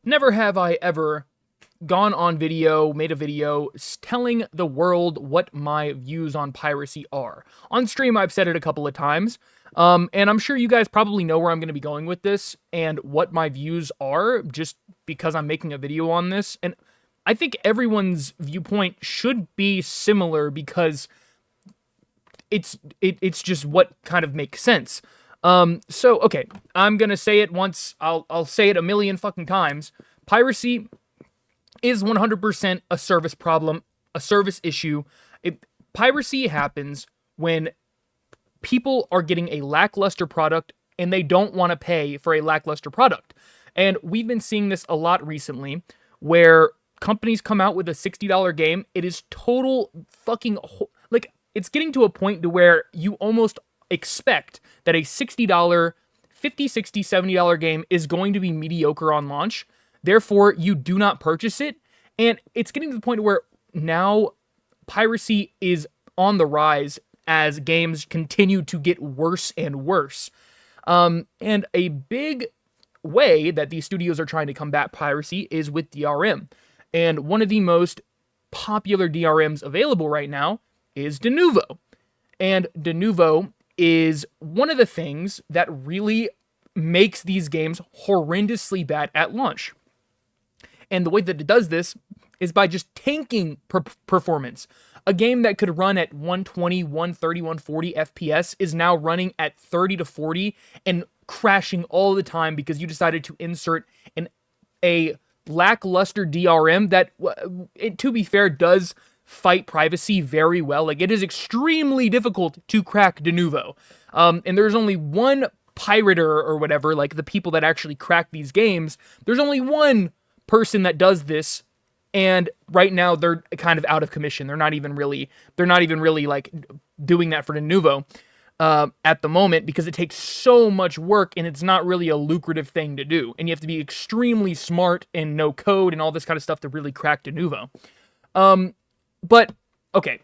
Never have I ever gone on video, made a video telling the world what my views on piracy are. On stream, I've said it a couple of times, and I'm sure you guys probably know where I'm going to be going with this and what my views are just because I'm making a video on this. And I think everyone's viewpoint should be similar because it's just what kind of makes sense. So okay, I'm gonna say it once. I'll say it a million fucking times. Piracy is 100% a service problem, a service issue. Piracy happens when people are getting a lackluster product and they don't want to pay for a lackluster product. And we've been seeing this a lot recently where companies come out with a $60 game. It is total fucking like it's getting to a point to where you almost expect that a $60, 50, 60, $70 game is going to be mediocre on launch. Therefore, you do not purchase it. And it's getting to the point where now piracy is on the rise as games continue to get worse and worse. And a big way that these studios are trying to combat piracy is with DRM. And one of the most popular DRMs available right now is Denuvo. And Denuvo is one of the things that really makes these games horrendously bad at launch. And the way that it does this is by just tanking performance. A game that could run at 120, 130, 140 FPS is now running at 30 to 40 and crashing all the time because you decided to insert a lackluster DRM that, to be fair, does fight privacy very well. Like, it is extremely difficult to crack Denuvo. And there's only one pirater or whatever, like the people that actually crack these games. There's only one person that does this, and right now they're kind of out of commission. They're not even really like doing that for Denuvo at the moment because it takes so much work and it's not really a lucrative thing to do. And you have to be extremely smart and know code and all this kind of stuff to really crack Denuvo. But okay,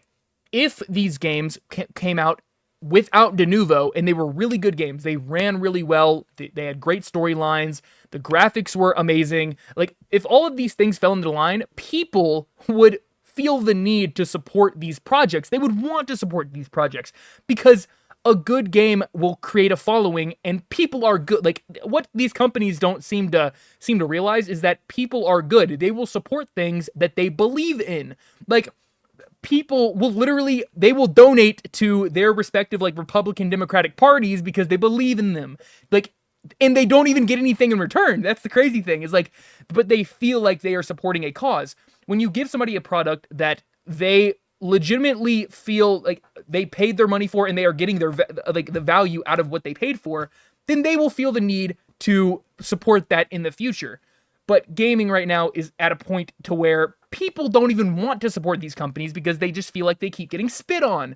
if these games came out without Denuvo and they were really good games, they ran really well, they had great storylines, the graphics were amazing. Like, if all of these things fell into line, people would feel the need to support these projects. They would want to support these projects because a good game will create a following and people are good. Like, what these companies don't seem to realize is that people are good. They will support things that they believe in. Like, people will they will donate to their respective, like, Republican, Democratic parties because they believe in them. Like, and they don't even get anything in return. That's the crazy thing, is like, but they feel like they are supporting a cause. When you give somebody a product that they legitimately feel like they paid their money for and they are getting their the value out of what they paid for, then they will feel the need to support that in the future. But gaming right now is at a point to where people don't even want to support these companies because they just feel like they keep getting spit on.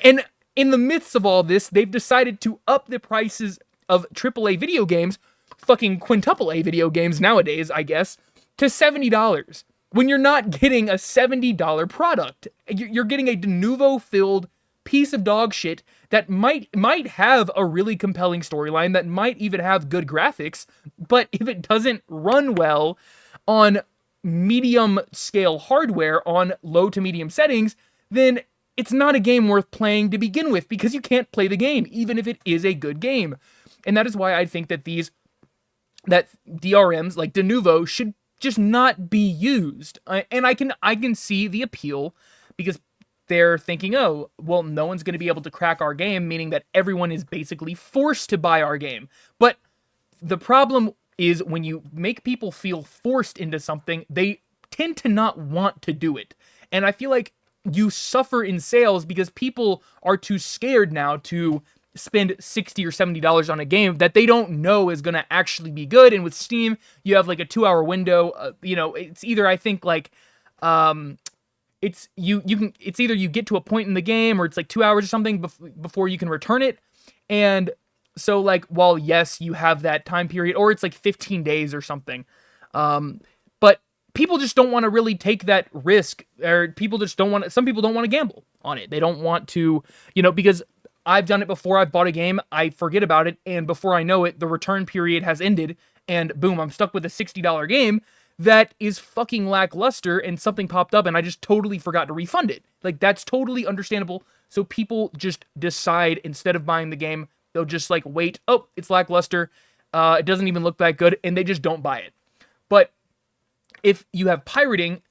And in the midst of all this, they've decided to up the prices of AAA video games, fucking quintuple A video games nowadays, I guess, to $70. When you're not getting a $70 product. You're getting a Denuvo-filled piece of dog shit that might have a really compelling storyline, that might even have good graphics, but if it doesn't run well on medium scale hardware, on low to medium settings, then it's not a game worth playing to begin with because you can't play the game, even if it is a good game. And that is why I think that that DRMs like Denuvo should just not be used. And I can see the appeal because they're thinking, oh, well, no one's going to be able to crack our game, meaning that everyone is basically forced to buy our game. But the problem is when you make people feel forced into something, they tend to not want to do it. And I feel like you suffer in sales because people are too scared now to spend $60 or $70 on a game that they don't know is going to actually be good. And with Steam, you have like a 2-hour window. It's either, I think, like, it's either you get to a point in the game or it's like 2 hours or something before you can return it. And so, like, while yes, you have that time period, or it's like 15 days or something. But people just don't want to really take that risk, or some people don't want to gamble on it. They don't want to, because I've done it before. I've bought a game, I forget about it, and before I know it, the return period has ended, and boom, I'm stuck with a $60 game that is fucking lackluster, and something popped up and I just totally forgot to refund it. Like, that's totally understandable. So people just decide, instead of buying the game, they'll just like wait, oh, it's lackluster, it doesn't even look that good, and they just don't buy it. But if you have pirating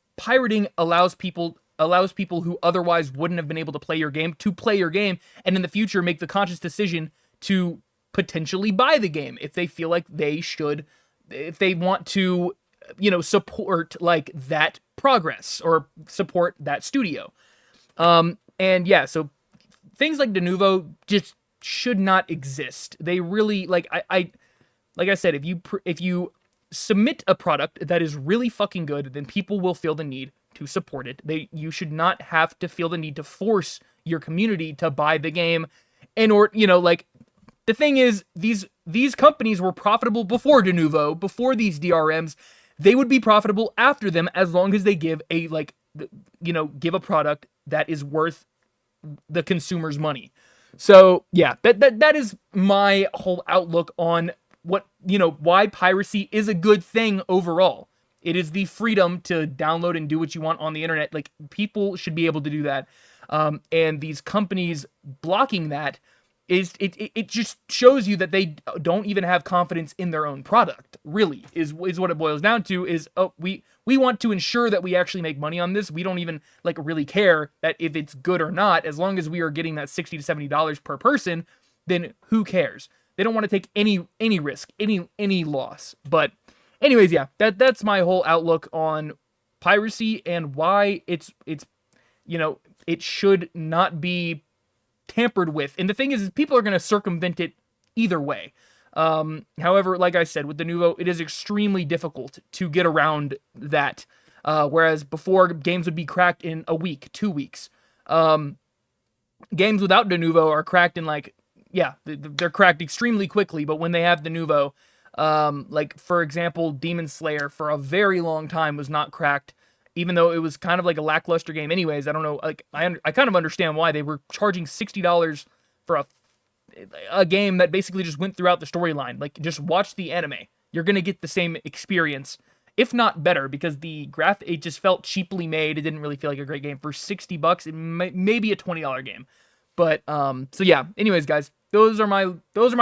allows people who otherwise wouldn't have been able to play your game to play your game, and in the future make the conscious decision to potentially buy the game if they feel like they should, if they want to, support like that progress or support that studio. And yeah, so things like Denuvo just should not exist. They really, like I said, if you submit a product that is really fucking good, then people will feel the need to support it. You should not have to feel the need to force your community to buy the game. And, or, like, the thing is, these companies were profitable before Denuvo, before these DRMs. They would be profitable after them, as long as they give a, like, give a product that is worth the consumer's money. So yeah, that is my whole outlook on what, why piracy is a good thing overall. It is the freedom to download and do what you want on the internet. Like, people should be able to do that. And these companies blocking that it just shows you that they don't even have confidence in their own product, really, is what it boils down to. Is, oh, we want to ensure that we actually make money on this. We don't even, like, really care that if it's good or not. As long as we are getting that $60 to $70 per person, then who cares? They don't want to take any risk, any loss. But anyways, yeah, that's my whole outlook on piracy and why it's it should not be tampered with. And the thing is people are going to circumvent it either way. However, like I said, with Denuvo, it is extremely difficult to get around that. Whereas before, games would be cracked in a week, 2 weeks. Games without Denuvo are cracked in, like, yeah, they're cracked extremely quickly. But when they have Denuvo, like, for example, Demon Slayer for a very long time was not cracked, even though it was kind of like a lackluster game anyways. I don't know, like, I kind of understand why they were charging $60 for a game that basically just went throughout the storyline. Like, just watch the anime. You're going to get the same experience, if not better, because it just felt cheaply made. It didn't really feel like a great game. For $60, it may be a $20 game. But, so yeah, anyways, guys, those are my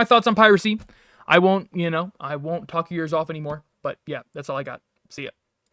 thoughts on piracy. I won't talk your ears off anymore, but yeah, that's all I got. See ya.